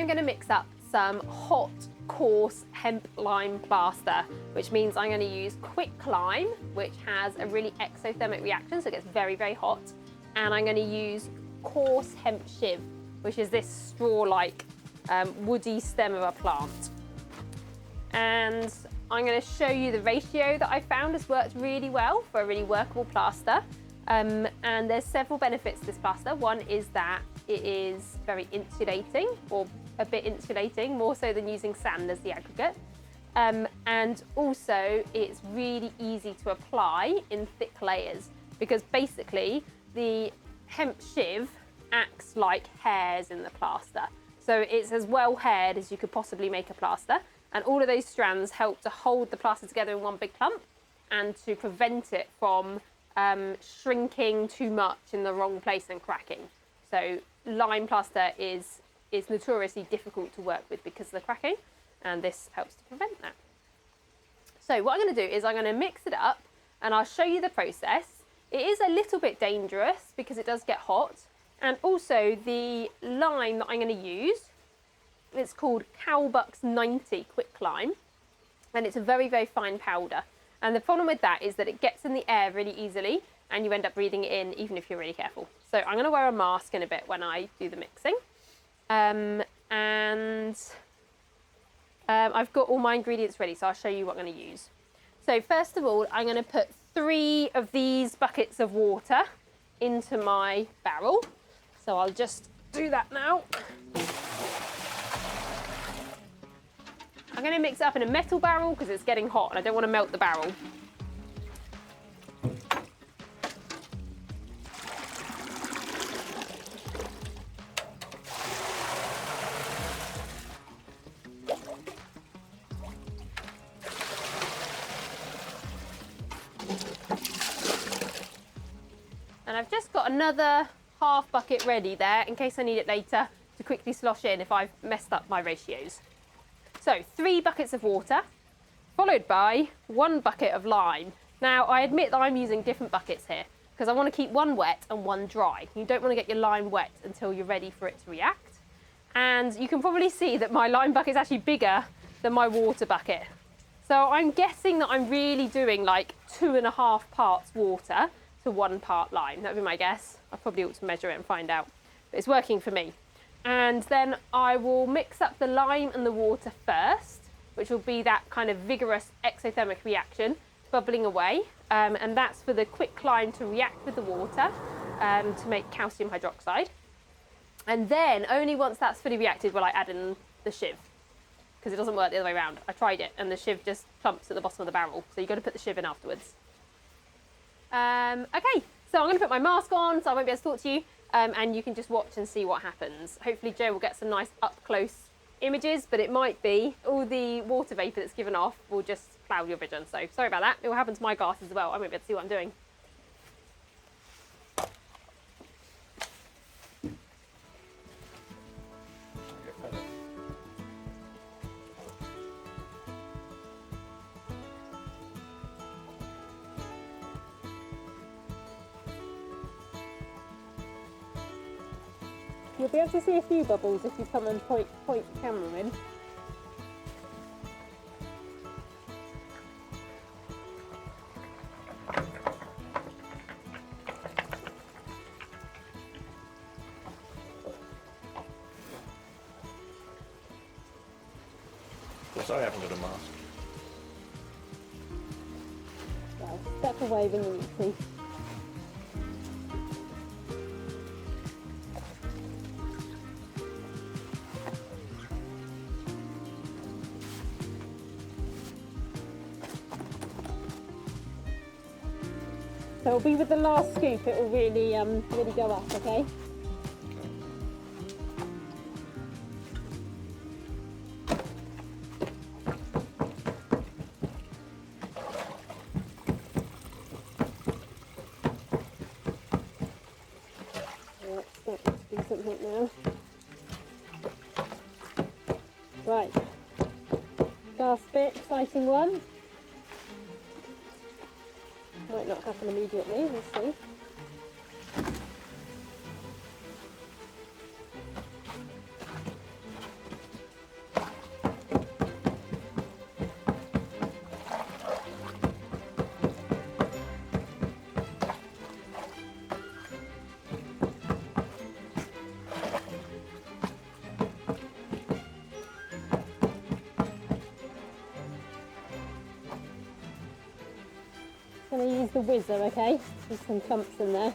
I'm going to mix up some hot, coarse hemp lime plaster, which means I'm going to use quick lime, which has a really exothermic reaction, so it gets very, very hot. And I'm going to use coarse hemp shiv, which is this straw-like woody stem of a plant. And I'm going to show you the ratio that I found has worked really well for a really workable plaster. And there's several benefits to this plaster. One is that it is very insulating, or a bit insulating, more so than using sand as the aggregate. And also it's really easy to apply in thick layers, because basically the hemp shiv acts like hairs in the plaster. So it's as well haired as you could possibly make a plaster. And all of those strands help to hold the plaster together in one big clump and to prevent it from shrinking too much in the wrong place and cracking. So lime plaster is notoriously difficult to work with because of the cracking, and this helps to prevent that. So what I'm going to do is I'm going to mix it up and I'll show you the process. It is a little bit dangerous because it does get hot, and also the lime that I'm going to use, it's called Cowbucks 90 quick lime, and it's a very, very fine powder. And the problem with that is that it gets in the air really easily and you end up breathing it in even if you're really careful. So I'm going to wear a mask in a bit when I do the mixing. I've got all my ingredients ready, so I'll show you what I'm going to use. So first of all, I'm going to put 3 of these buckets of water into my barrel. So I'll just do that now. I'm going to mix it up in a metal barrel because it's getting hot and I don't want to melt the barrel. And I've just got another half bucket ready there in case I need it later to quickly slosh in if I've messed up my ratios. So 3 buckets of water, followed by 1 bucket of lime. Now I admit that I'm using different buckets here because I want to keep one wet and one dry. You don't want to get your lime wet until you're ready for it to react. And you can probably see that my lime bucket is actually bigger than my water bucket. So I'm guessing that I'm really doing like 2.5 parts water to 1 part lime. That would be my guess. I probably ought to measure it and find out, but it's working for me. And then I will mix up the lime and the water first, which will be that kind of vigorous exothermic reaction bubbling away. And that's for the quick lime to react with the water to make calcium hydroxide. And then only once that's fully reacted will I add in the shiv, because it doesn't work the other way around. I tried it and the shiv just clumps at the bottom of the barrel. So you've got to put the shiv in afterwards. Okay, so I'm going to put my mask on so I won't be able to talk to you. And you can just watch and see what happens. Hopefully Joe will get some nice up-close images, but it might be all the water vapour that's given off will just cloud your vision. So sorry about that. It will happen to my glasses as well. I won't be able to see what I'm doing. You'll be able to see a few bubbles if you come and point the camera in. Sorry I haven't got a mask. Well, step away when you need to. So it'll be with the last scoop, it will really go up, okay? Let's do something now. Right, last bit, exciting one. Might not happen immediately, we'll see. I'm going to use the whizzer, okay? There's some clumps in there.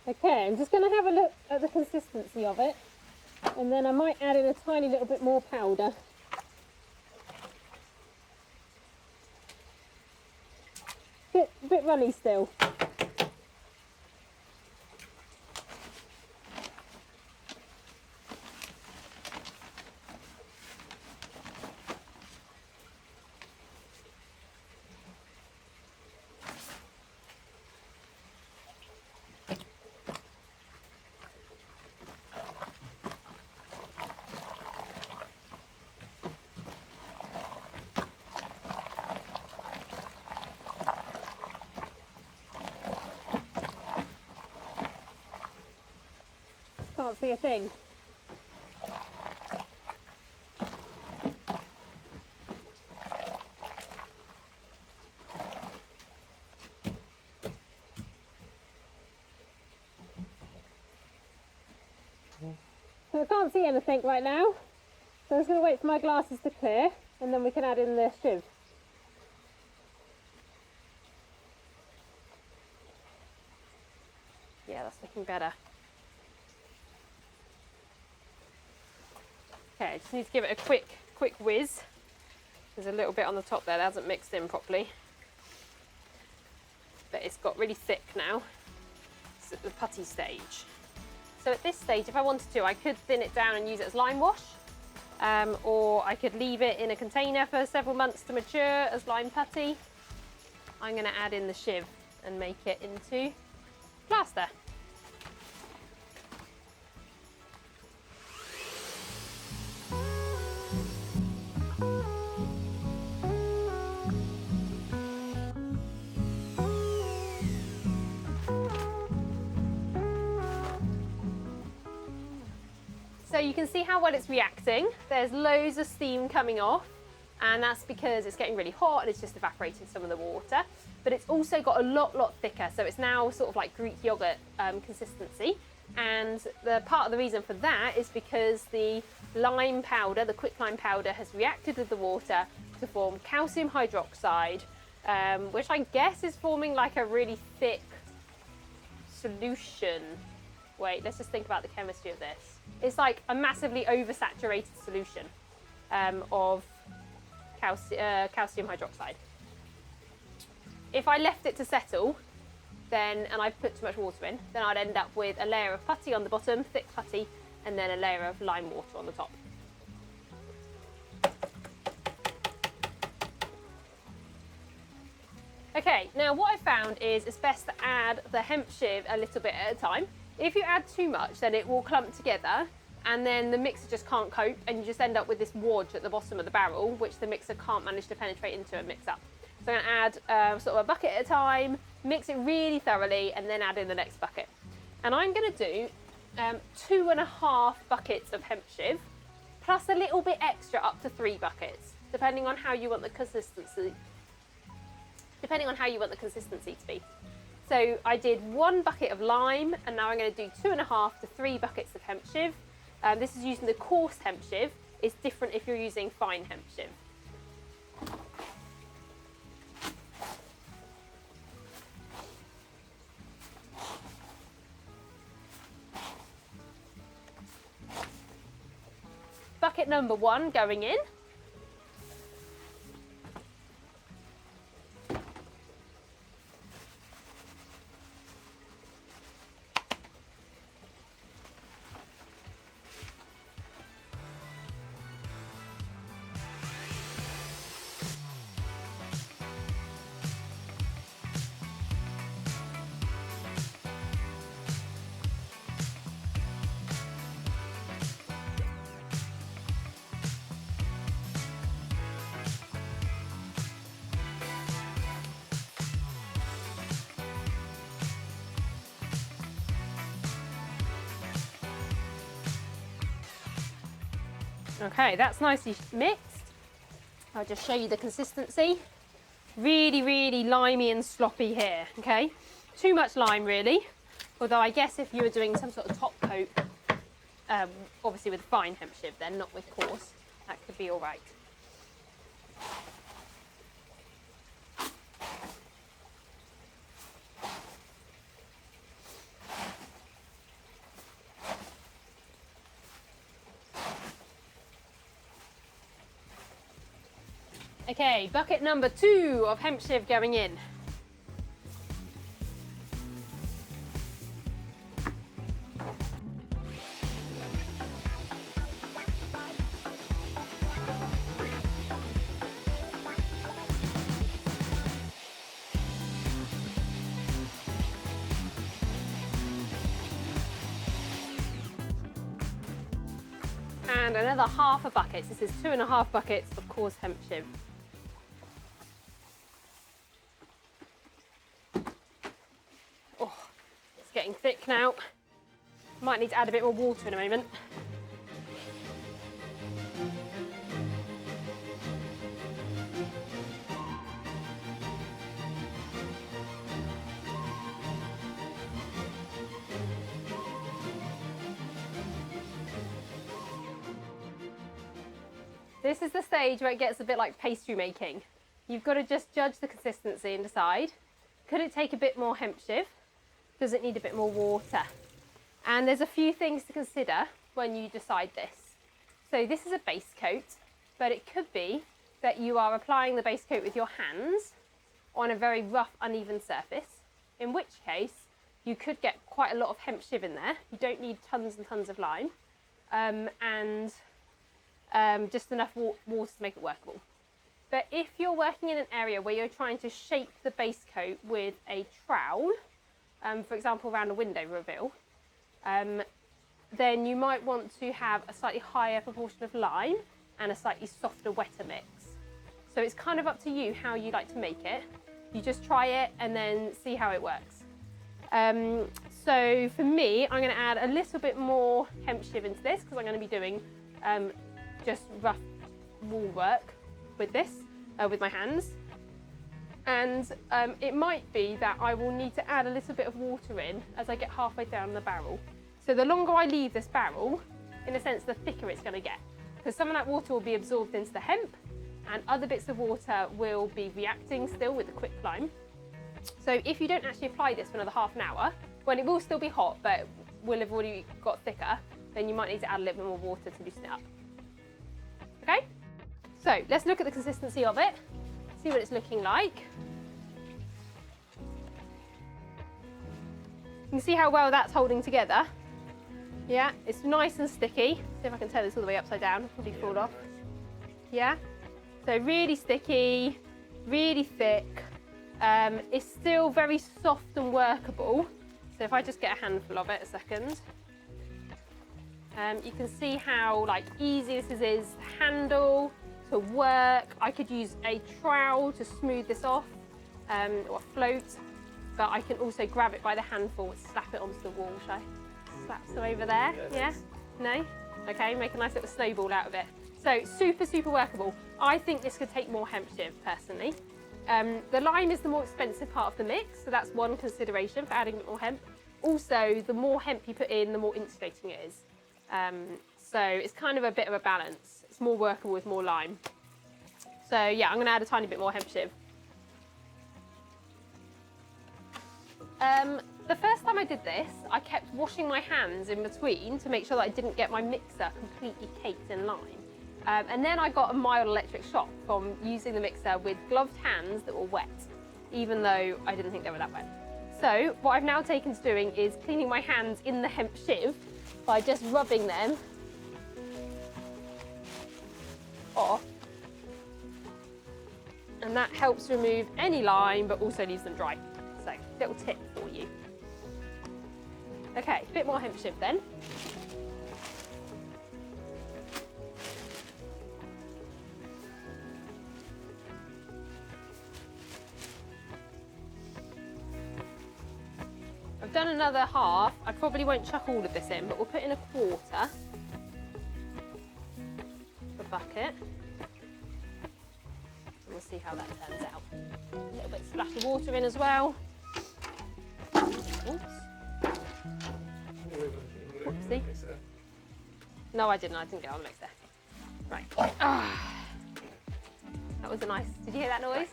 Okay, I'm just going to have a look at the consistency of it, and then I might add in a tiny little bit more powder. Bit runny still. Can't see a thing. So I can't see anything right now. So I'm just going to wait for my glasses to clear, and then we can add in the Shiv. Yeah, that's looking better. Okay, I just need to give it a quick whiz. There's a little bit on the top there that hasn't mixed in properly. But it's got really thick now. It's at the putty stage. So at this stage, if I wanted to, I could thin it down and use it as lime wash. Or I could leave it in a container for several months to mature as lime putty. I'm going to add in the Shiv and make it into plaster. So you can see how well it's reacting. There's loads of steam coming off, and that's because it's getting really hot and it's just evaporating some of the water. But it's also got a lot thicker, so it's now sort of like Greek yogurt consistency. And the part of the reason for that is because the lime powder, the quicklime powder, has reacted with the water to form calcium hydroxide, which I guess is forming like a really thick solution. Wait, let's just think about the chemistry of this. It's like a massively oversaturated solution of calcium hydroxide. If I left it to settle, and I put too much water in, then I'd end up with a layer of putty on the bottom, thick putty, and then a layer of lime water on the top. Okay, now what I found is it's best to add the hemp Shiv a little bit at a time. If you add too much, then it will clump together, and then the mixer just can't cope, and you just end up with this wodge at the bottom of the barrel, which the mixer can't manage to penetrate into and mix up. So I'm going to add sort of a bucket at a time, mix it really thoroughly, and then add in the next bucket. And I'm going to do 2.5 buckets of hemp Shiv, plus a little bit extra up to 3 buckets, depending on how you want the consistency. Depending on how you want the consistency to be. So I did 1 bucket of lime, and now I'm going to do 2.5 to 3 buckets of hemp Shiv. This is using the coarse hemp Shiv. It's different if you're using fine hemp Shiv. Bucket number 1 going in. Okay, that's nicely mixed. I'll just show you the consistency. Really, really limey and sloppy here, okay? Too much lime, really. Although I guess if you were doing some sort of top coat, obviously with fine hemp shiv then, not with coarse, that could be all right. Okay, bucket number 2 of hemp shiv going in. And another half a bucket. This is 2.5 buckets of coarse hemp shiv. Oh, it's getting thick now. Might need to add a bit more water in a moment. This is the stage where it gets a bit like pastry making. You've got to just judge the consistency and decide, could it take a bit more hemp shiv? Does it need a bit more water? And there's a few things to consider when you decide this. So this is a base coat, but it could be that you are applying the base coat with your hands on a very rough, uneven surface, in which case you could get quite a lot of hemp shiv in there. You don't need tons and tons of lime, just enough water to make it workable. But if you're working in an area where you're trying to shape the base coat with a trowel, for example around a window reveal, then you might want to have a slightly higher proportion of lime and a slightly softer, wetter mix. So it's kind of up to you how you like to make it. You just try it and then see how it works. So for me, I'm going to add a little bit more hemp shiv into this because I'm going to be doing just rough wool work with this, with my hands. And it might be that I will need to add a little bit of water in as I get halfway down the barrel. So the longer I leave this barrel, in a sense, the thicker it's going to get. Because some of that water will be absorbed into the hemp and other bits of water will be reacting still with the quick lime. So if you don't actually apply this for another half an hour, when it will still be hot but will have already got thicker, then you might need to add a little bit more water to loosen it up. Okay, so let's look at the consistency of it, see what it's looking like. You can see how well that's holding together. Yeah, it's nice and sticky. See if I can turn this all the way upside down, it'll probably fall off. Yeah, so really sticky, really thick. It's still very soft and workable. So if I just get a handful of it, a second. You can see how easy this is to handle, to work. I could use a trowel to smooth this off, or a float, but I can also grab it by the handful and slap it onto the wall. Shall I slap some over there? Yeah? No? Okay, make a nice little snowball out of it. So super, super workable. I think this could take more hemp shiv, personally. The lime is the more expensive part of the mix, so that's one consideration for adding a bit more hemp. Also, the more hemp you put in, the more insulating it is. So it's kind of a bit of a balance. It's more workable with more lime. So yeah, I'm going to add a tiny bit more hemp shiv. The first time I did this, I kept washing my hands in between to make sure that I didn't get my mixer completely caked in lime. And then I got a mild electric shock from using the mixer with gloved hands that were wet, even though I didn't think they were that wet. So what I've now taken to doing is cleaning my hands in the hemp shiv by just rubbing them off. And that helps remove any lime, but also leaves them dry. So, little tip for you. Okay, a bit more hemp shiv then. I've done another half. I probably won't chuck all of this in, but we'll put in a quarter. bucket. And we'll see how that turns out. A little bit splash of water in as well. Oops. Oopsie. No, I didn't get on the mixer. Right. That was a nice, did you hear that noise?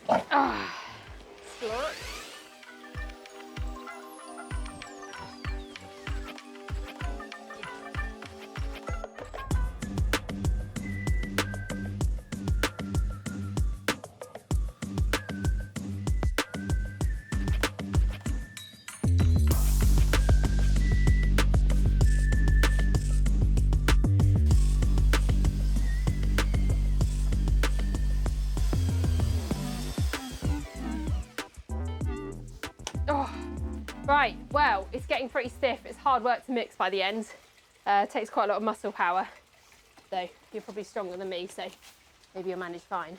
Slurp. Right, well, it's getting pretty stiff. It's hard work to mix by the end. It takes quite a lot of muscle power. So you're probably stronger than me, so maybe you'll manage fine.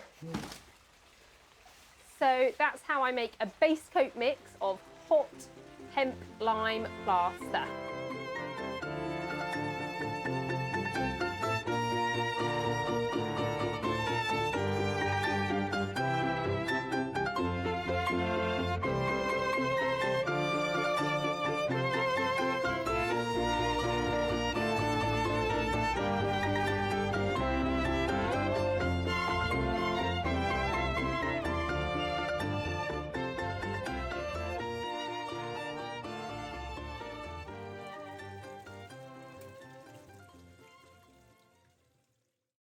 So that's how I make a base coat mix of hot hemp lime plaster.